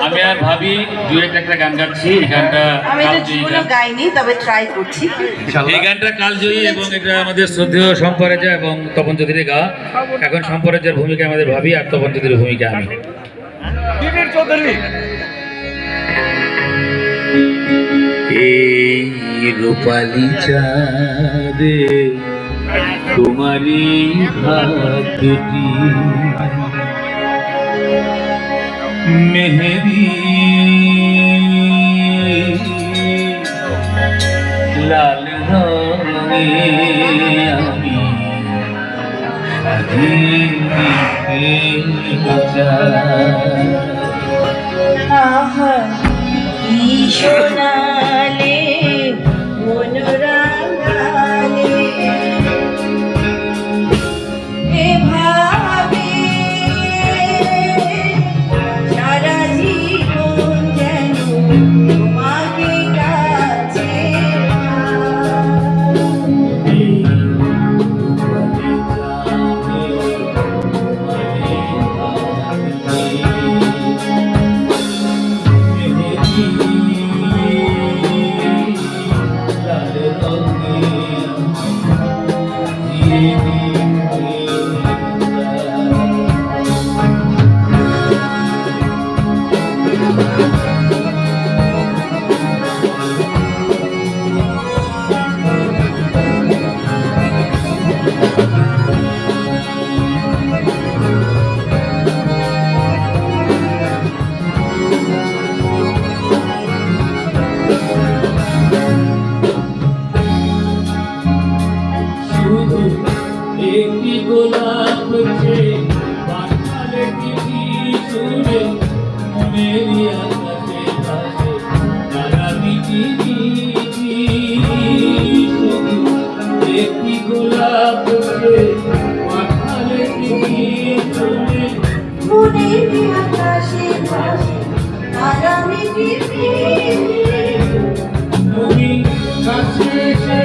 আমি আর ভাবি ডুয়েট একটা গান গাচ্ছি। এই গানটা আমি এটা জীবনে গাইনি, তবে ট্রাই করছি। এই গানটা কালজয়ী এবং এটা আমাদের শ্রদ্ধেয় সম্পরাজা এবং তপন চৌধুরী গা। এখন সম্পরাজার ভূমিকা আমাদের ভাবি আর তপন চৌধুরীর ভূমিকা আমি। এই রূপালী চাঁদে তোমারই হাত দুটি মেহেদি লাল রঙে আমি আহা কি সোনালে মনোরঙালে এভাবে সারা জীবন যেন তোমাকে কাছে একটি গোলাপ হচ্ছে পাতালে চিঠি সুরে মনেরই আকাশে ভাসে আগামী চিঠি একটি গোলাপ হচ্ছে পাতালে চিঠি সুরে মনেরই আকাশে ভাসে আগামী চিঠি তুমি কাছে এসে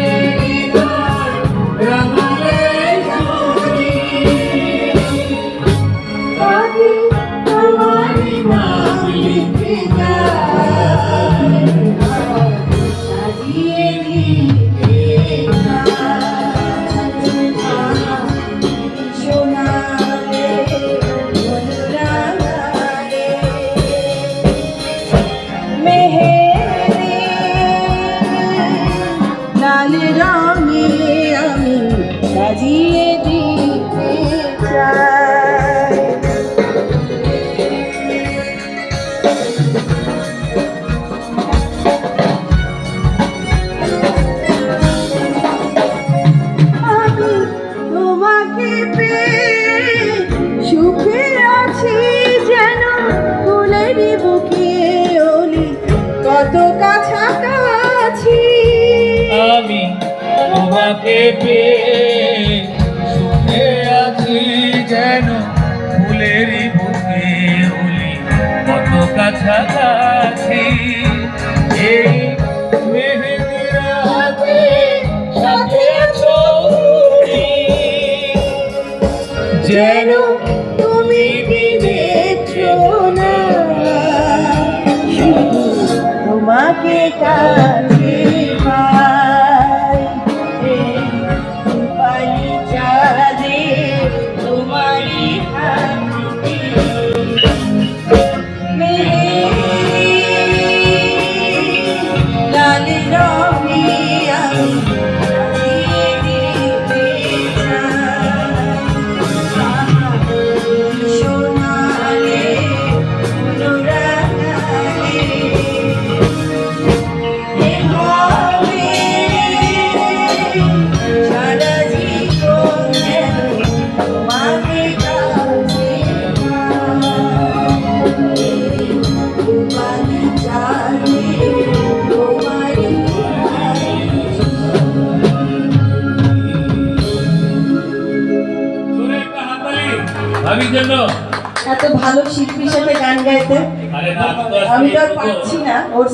লাল রঙে আমি সাজিয়ে দিতে চাই। আমি তোমাকে পেয়ে সুখে আছি যেন ফুলেরই বুকে ওলি কত কাছাকাছি। আমি তোমাকে পেয়ে সুখে আছি যেন ফুলেরই বুকে ওলি কত কাছাকাছি। এই মেহেদি রাতে সাথে আছো যেন তুমি বিবেছো না, শুধু তোমাকে কাছে পাই। এই রূপালী চাঁদে তোমারই হাত দুটি মেহেদি লাল রঙে আমি সাজিয়ে দিতে চাই। সোনালে মনোরঙালে এভাবে সারা জীবন যেন তোমাকে কাছে পাই। রূপালী চাঁদে তোমারই ভাবির জন্য এত ভালো শিল্পীর সাথে গান গাইতে আরে না আমি তো আর পারছি না। ওর